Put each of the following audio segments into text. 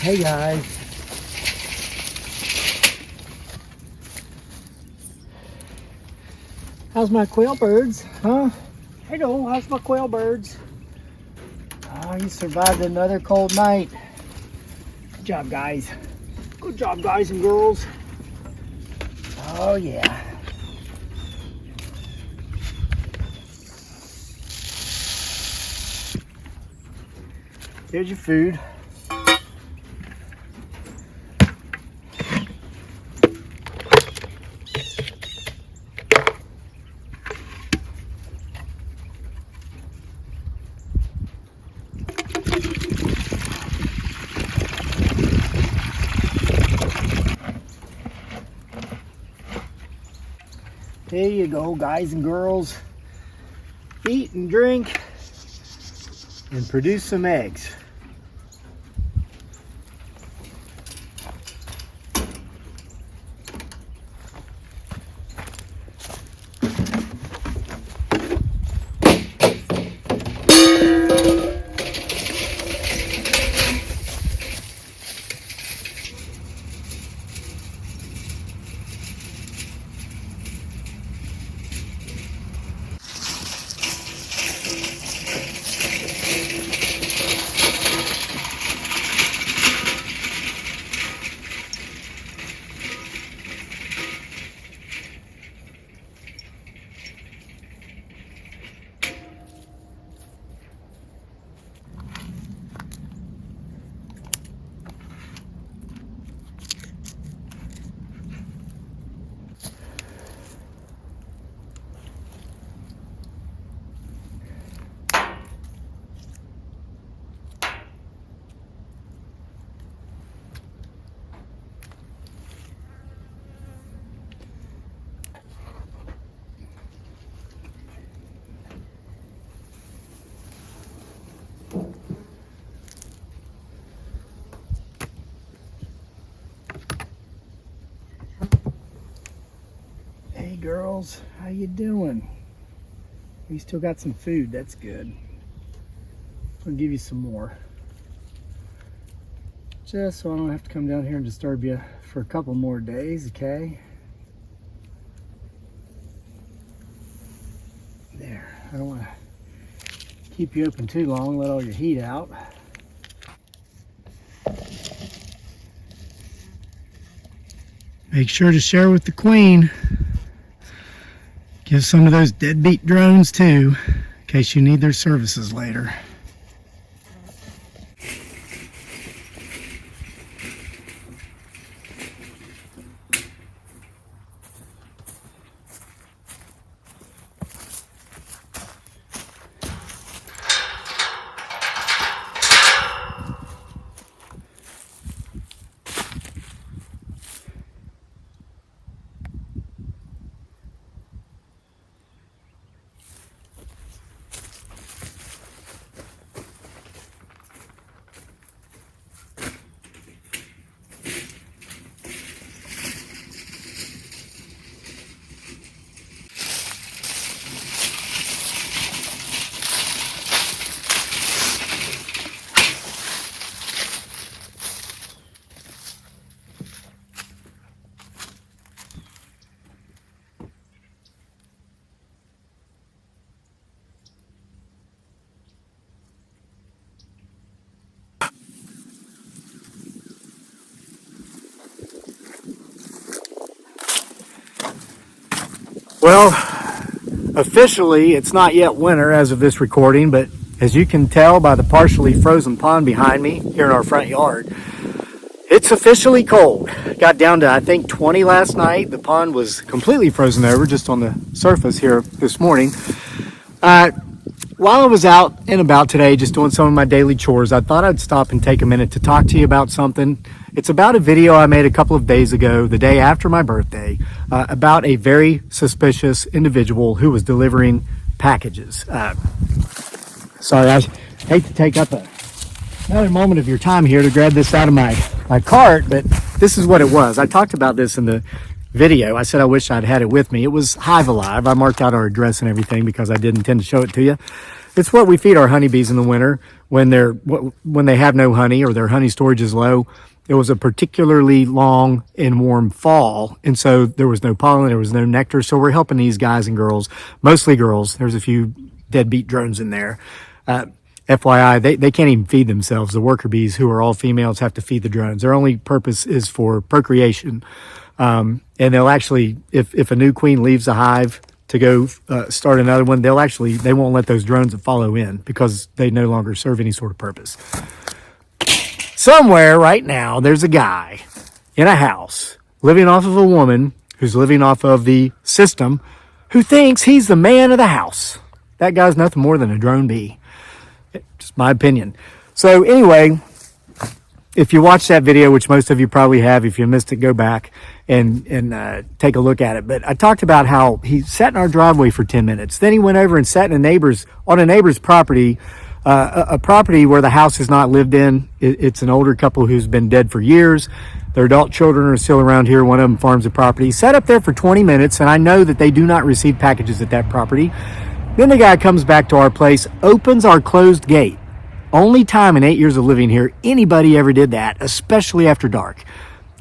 Hey guys. How's my quail birds, huh? Hello, how's my quail birds? Oh, you survived another cold night. Good job, guys. Good job, guys and girls. Oh yeah. Here's your food. There you go, guys and girls. Eat and drink and produce some eggs. Hey girls, how you doing? We still got some food, that's good. I'll give you some more. Just so I don't have to come down here and disturb you for a couple more days, okay? There, I don't want to keep you open too long, let all your heat out. Make sure to share with the queen. Give some of those deadbeat drones too, in case you need their services later. Well, officially it's not yet winter as of this recording, but as you can tell by the partially frozen pond behind me here in our front yard, it's officially cold. Got down to I think 20 last night. The pond was completely frozen over just on the surface here this morning. While I was out and about today just doing some of my daily chores, I thought I'd stop and take a minute to talk to you about something. It's about a video I made a couple of days ago, the day after my birthday, about a very suspicious individual who was delivering packages. Sorry, I hate to take up another moment of your time here to grab this out of my cart, but this is what it was. I talked about this in the video. I said I wish I'd had it with me. It was Hive Alive. I marked out our address and everything because I did intend to show it to you. It's what we feed our honeybees in the winter when they have no honey or their honey storage is low. It was a particularly long and warm fall, and so there was no pollen, there was no nectar. So we're helping these guys and girls, mostly girls. There's a few deadbeat drones in there. FYI, they can't even feed themselves. The worker bees, who are all females, have to feed the drones. Their only purpose is for procreation. And they'll actually, if a new queen leaves a hive to go start another one, they won't let those drones follow in because they no longer serve any sort of purpose. Somewhere right now, there's a guy in a house living off of a woman who's living off of the system who thinks he's the man of the house. That guy's nothing more than a drone bee. Just my opinion. So anyway, if you watch that video, which most of you probably have, if you missed it, go back and take a look at it. But I talked about how he sat in our driveway for 10 minutes. Then he went over and sat on a neighbor's property, a property where the house is not lived in. It's an older couple who's been dead for years. Their adult children are still around here. One of them farms the property. He sat up there for 20 minutes, and I know that they do not receive packages at that property. Then the guy comes back to our place, opens our closed gate. Only time in 8 years of living here anybody ever did that, especially after dark.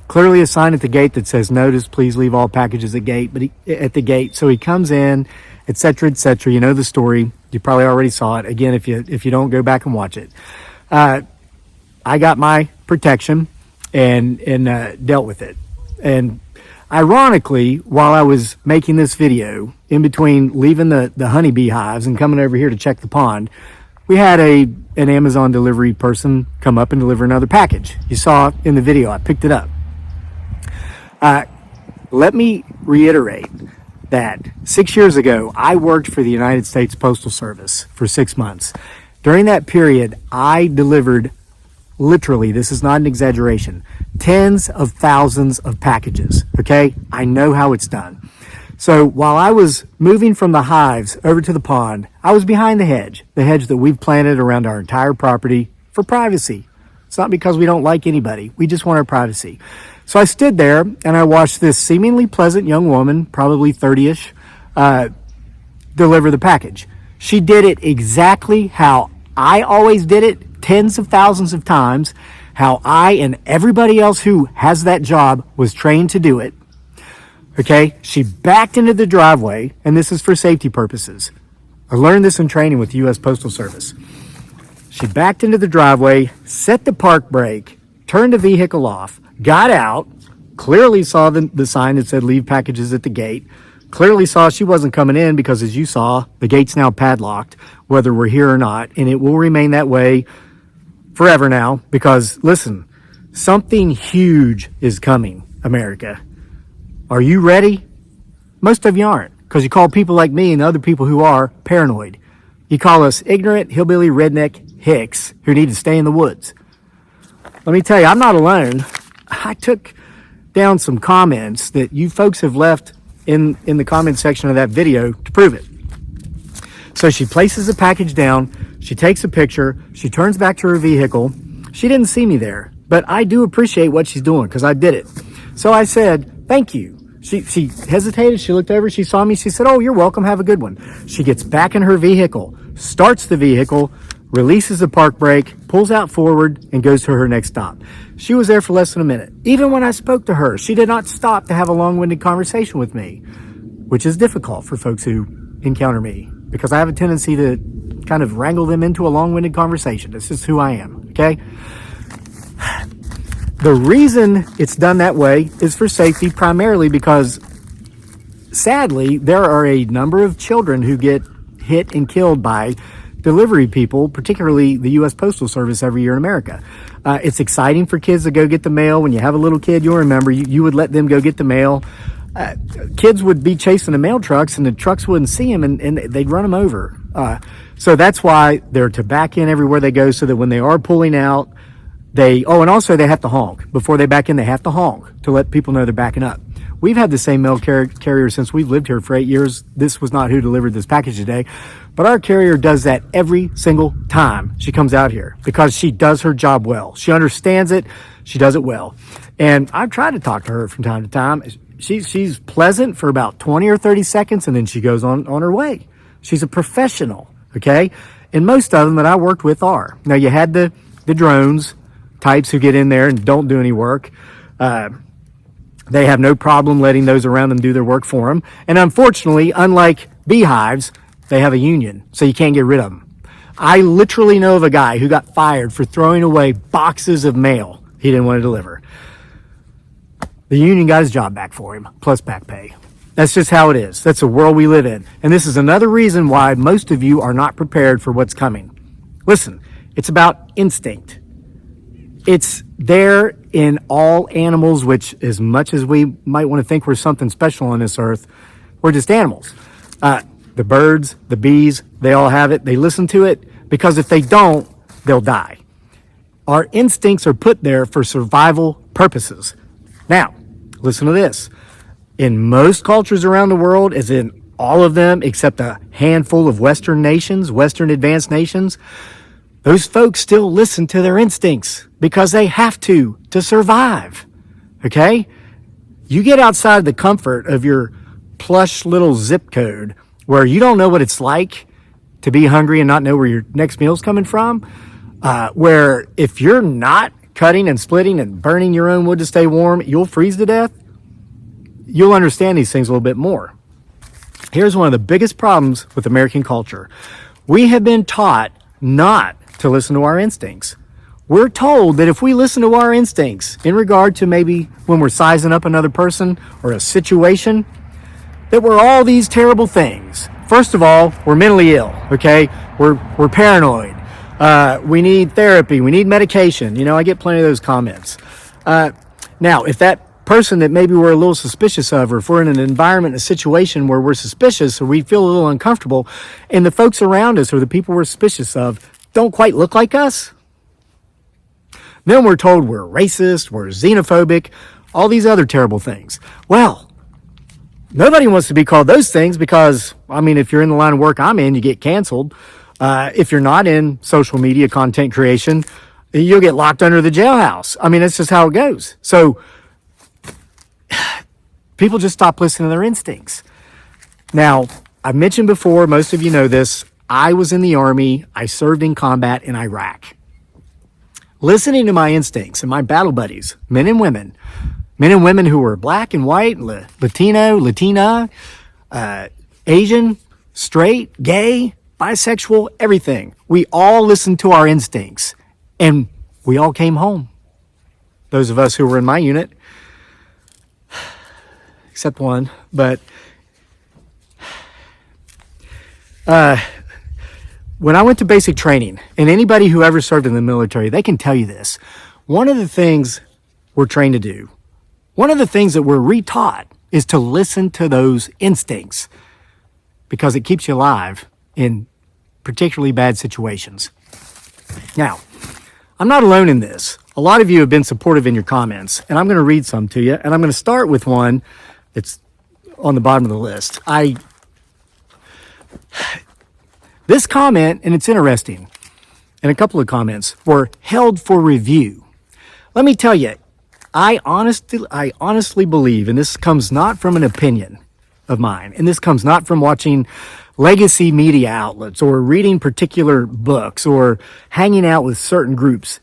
Clearly a sign at the gate that says, "Notice, please leave all packages at the gate." So he comes in, etc., etc. You know the story. You probably already saw it. Again, if you don't, go back and watch it. I got my protection and dealt with it. And ironically, while I was making this video, in between leaving the honeybee hives and coming over here to check the pond, we had an Amazon delivery person come up and deliver another package. You saw in the video, I picked it up. Let me reiterate that 6 years ago, I worked for the United States Postal Service for 6 months. During that period, I delivered, literally, this is not an exaggeration, tens of thousands of packages, okay? I know how it's done. So while I was moving from the hives over to the pond, I was behind the hedge that we've planted around our entire property for privacy. It's not because we don't like anybody. We just want our privacy. So I stood there and I watched this seemingly pleasant young woman, probably 30-ish, deliver the package. She did it exactly how I always did it, tens of thousands of times, how I and everybody else who has that job was trained to do it. Okay, she backed into the driveway, and this is for safety purposes. I learned this in training with the U.S. Postal Service. She backed into the driveway, set the park brake, turned the vehicle off, got out, clearly saw the sign that said leave packages at the gate, clearly saw she wasn't coming in because, as you saw, the gate's now padlocked, whether we're here or not, and it will remain that way forever now because, listen, something huge is coming, America. Are you ready? Most of you aren't, because you call people like me and other people who are paranoid. You call us ignorant, hillbilly, redneck hicks who need to stay in the woods. Let me tell you, I'm not alone. I took down some comments that you folks have left in the comment section of that video to prove it. So she places the package down, she takes a picture, she turns back to her vehicle. She didn't see me there, but I do appreciate what she's doing because I did it. So I said, thank you. She hesitated, she looked over, she saw me, she said, "Oh, you're welcome, have a good one." She gets back in her vehicle, starts the vehicle, releases the park brake, pulls out forward, and goes to her next stop. She was there for less than a minute. Even when I spoke to her, she did not stop to have a long-winded conversation with me, which is difficult for folks who encounter me because I have a tendency to kind of wrangle them into a long-winded conversation. This is who I am, okay? The reason it's done that way is for safety, primarily because, sadly, there are a number of children who get hit and killed by delivery people, particularly the U.S. Postal Service every year in America. It's exciting for kids to go get the mail. When you have a little kid, you'll remember you would let them go get the mail. Kids would be chasing the mail trucks and the trucks wouldn't see them and they'd run them over. So that's why they're to back in everywhere they go so that when they are pulling out, and also they have to honk. Before they back in, they have to honk to let people know they're backing up. We've had the same mail carrier since we've lived here for 8 years. This was not who delivered this package today, but our carrier does that every single time she comes out here because she does her job well. She understands it. She does it well. And I've tried to talk to her from time to time. She's pleasant for about 20 or 30 seconds, and then she goes on her way. She's a professional, okay? And most of them that I worked with are. Now, you had the drones types who get in there and don't do any work. They have no problem letting those around them do their work for them. And unfortunately, unlike beehives, they have a union, so you can't get rid of them. I literally know of a guy who got fired for throwing away boxes of mail he didn't want to deliver. The union got his job back for him, plus back pay. That's just how it is. That's the world we live in. And this is another reason why most of you are not prepared for what's coming. Listen, it's about instinct. It's there in all animals, which as much as we might want to think we're something special on this earth, we're just animals. The birds, the bees, they all have it. They listen to it because if they don't, they'll die. Our instincts are put there for survival purposes. Now, listen to this. In most cultures around the world, as in all of them except a handful of Western nations, Western advanced nations, those folks still listen to their instincts because they have to survive. Okay? You get outside the comfort of your plush little zip code where you don't know what it's like to be hungry and not know where your next meal's coming from, where if you're not cutting and splitting and burning your own wood to stay warm, you'll freeze to death, you'll understand these things a little bit more. Here's one of the biggest problems with American culture. We have been taught not to listen to our instincts. We're told that if we listen to our instincts in regard to maybe when we're sizing up another person or a situation, that we're all these terrible things. First of all, we're mentally ill, okay? We're paranoid. We need therapy. We need medication. You know, I get plenty of those comments. Now, if that person that maybe we're a little suspicious of, or if we're in an environment, a situation where we're suspicious or we feel a little uncomfortable, and the folks around us or the people we're suspicious of don't quite look like us, then we're told we're racist, we're xenophobic, all these other terrible things. Well, nobody wants to be called those things because, I mean, if you're in the line of work I'm in, you get canceled. If you're not in social media content creation, you'll get locked under the jailhouse. I mean, that's just how it goes. So people just stop listening to their instincts. Now, I've mentioned before, most of you know this, I was in the Army. I served in combat in Iraq. Listening to my instincts and my battle buddies, men and women who were black and white, Latino, Latina, Asian, straight, gay, bisexual, everything. We all listened to our instincts and we all came home. Those of us who were in my unit, except one, but when I went to basic training, and anybody who ever served in the military, they can tell you this. One of the things we're trained to do, one of the things that we're retaught is to listen to those instincts because it keeps you alive in particularly bad situations. Now, I'm not alone in this. A lot of you have been supportive in your comments, and I'm going to read some to you, and I'm going to start with one that's on the bottom of the list. This comment, and it's interesting, and a couple of comments were held for review. Let me tell you, I honestly believe, and this comes not from an opinion of mine, and this comes not from watching legacy media outlets or reading particular books or hanging out with certain groups.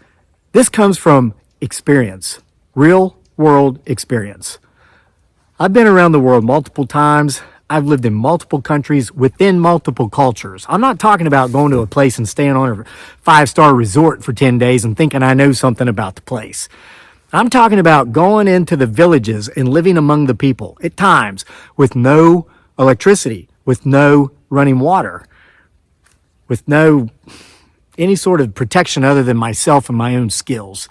This comes from experience, real world experience. I've been around the world multiple times. I've lived in multiple countries within multiple cultures. I'm not talking about going to a place and staying on a 5-star resort for 10 days and thinking I know something about the place. I'm talking about going into the villages and living among the people at times with no electricity, with no running water, with no any sort of protection other than myself and my own skills.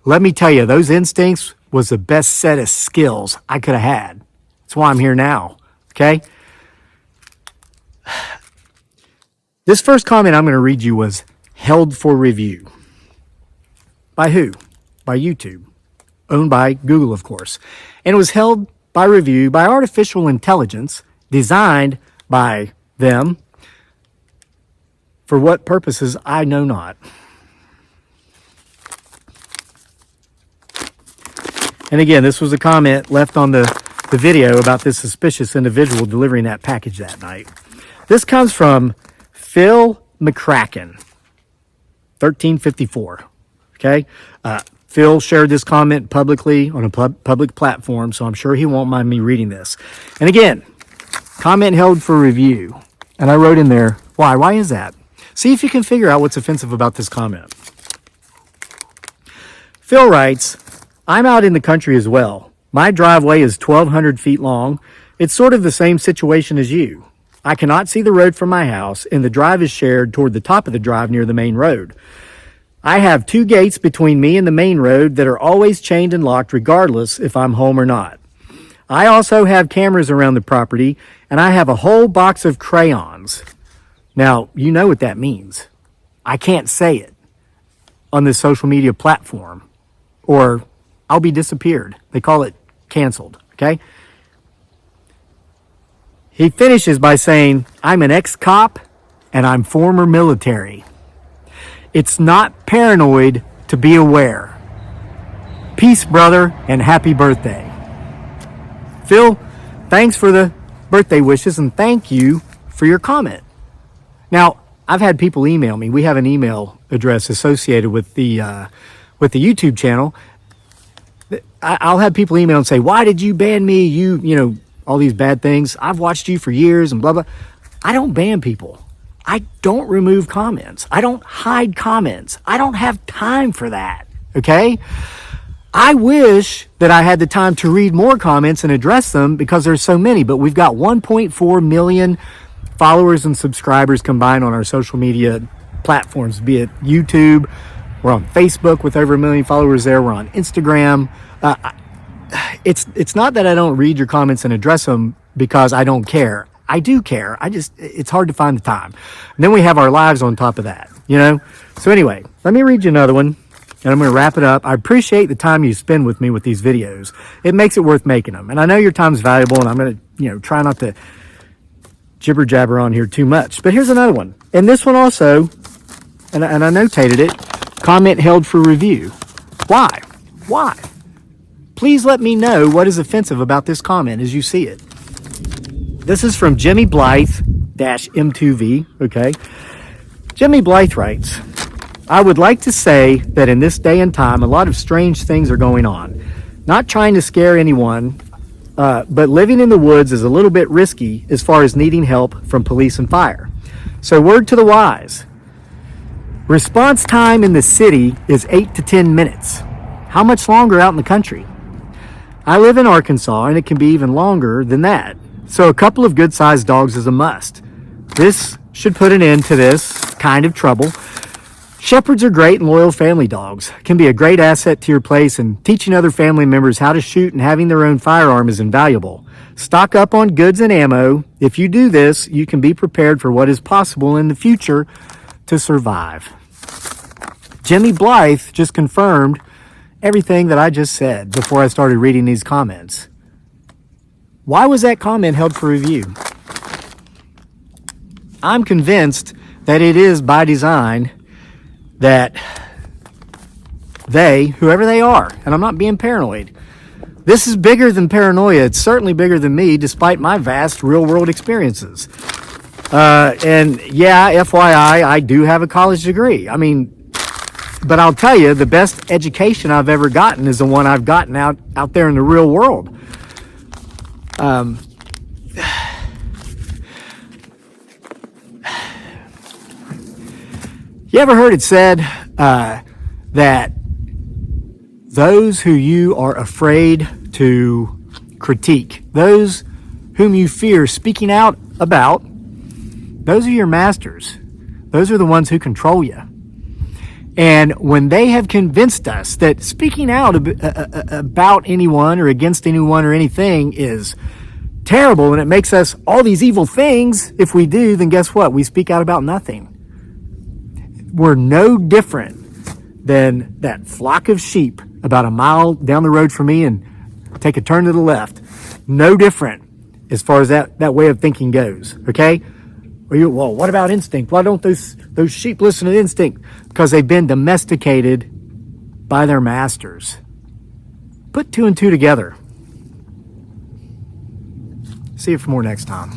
Let me tell you, those instincts was the best set of skills I could have had. That's why I'm here now. Okay? This first comment I'm going to read you was held for review. By who? By YouTube. Owned by Google, of course. And it was held by review by artificial intelligence designed by them. For what purposes, I know not. And again, this was a comment left on the video about this suspicious individual delivering that package that night. This comes from Phil McCracken, 1354. Okay. Phil shared this comment publicly on a public platform, so I'm sure he won't mind me reading this. And again, comment held for review. And I wrote in there, why? Why is that? See if you can figure out what's offensive about this comment. Phil writes, I'm out in the country as well. My driveway is 1,200 feet long. It's sort of the same situation as you. I cannot see the road from my house, and the drive is shared toward the top of the drive near the main road. I have 2 gates between me and the main road that are always chained and locked regardless if I'm home or not. I also have cameras around the property, and I have a whole box of crayons. Now, you know what that means. I can't say it on this social media platform, or I'll be disappeared. They call it canceled, okay? He finishes by saying, I'm an ex-cop, and I'm former military. It's not paranoid to be aware. Peace, brother, and happy birthday. Phil, thanks for the birthday wishes, and thank you for your comment. Now, I've had people email me. We have an email address associated with the YouTube channel. I'll have people email and say, why did you ban me? You know, all these bad things. I've watched you for years and blah, blah. I don't ban people. I don't remove comments. I don't hide comments. I don't have time for that, okay? I wish that I had the time to read more comments and address them because there's so many, but we've got 1.4 million followers and subscribers combined on our social media platforms, be it YouTube, we're on Facebook with over 1 million followers there, we're on Instagram. It's not that I don't read your comments and address them because I don't care. I do care. It's hard to find the time. And then we have our lives on top of that, you know? So anyway, let me read you another one, and I'm going to wrap it up. I appreciate the time you spend with me with these videos. It makes it worth making them. And I know your time's valuable, and I'm going to, try not to jibber jabber on here too much. But here's another one. And this one also, and I notated it, comment held for review. Why? Why? Please let me know what is offensive about this comment as you see it. This is from Jimmy Blythe-M2V, okay? Jimmy Blythe writes, I would like to say that in this day and time, a lot of strange things are going on. Not trying to scare anyone, but living in the woods is a little bit risky as far as needing help from police and fire. So word to the wise. Response time in the city is 8 to 10 minutes. How much longer out in the country? I live in Arkansas, and it can be even longer than that. So a couple of good-sized dogs is a must. This should put an end to this kind of trouble. Shepherds are great and loyal family dogs. Can be a great asset to your place, and teaching other family members how to shoot and having their own firearm is invaluable. Stock up on goods and ammo. If you do this, you can be prepared for what is possible in the future to survive. Jimmy Blythe just confirmed everything that I just said before I started reading these comments. Why was that comment held for review? I'm convinced that it is by design that they, whoever they are, and I'm not being paranoid, this is bigger than paranoia. It's certainly bigger than me, despite my vast real-world experiences. And yeah, FYI, I do have a college degree. I mean, but I'll tell you, the best education I've ever gotten is the one I've gotten out there in the real world. You ever heard it said that those who you are afraid to critique, those whom you fear speaking out about, those are your masters. Those are the ones who control you. And when they have convinced us that speaking out about anyone or against anyone or anything is terrible and it makes us all these evil things, if we do, then guess what? We speak out about nothing. We're no different than that flock of sheep about a mile down the road from me and take a turn to the left. No different as far as that way of thinking goes, okay? Well, what about instinct? Why don't those sheep listen to instinct? Because they've been domesticated by their masters. Put 2 and 2 together. See you for more next time.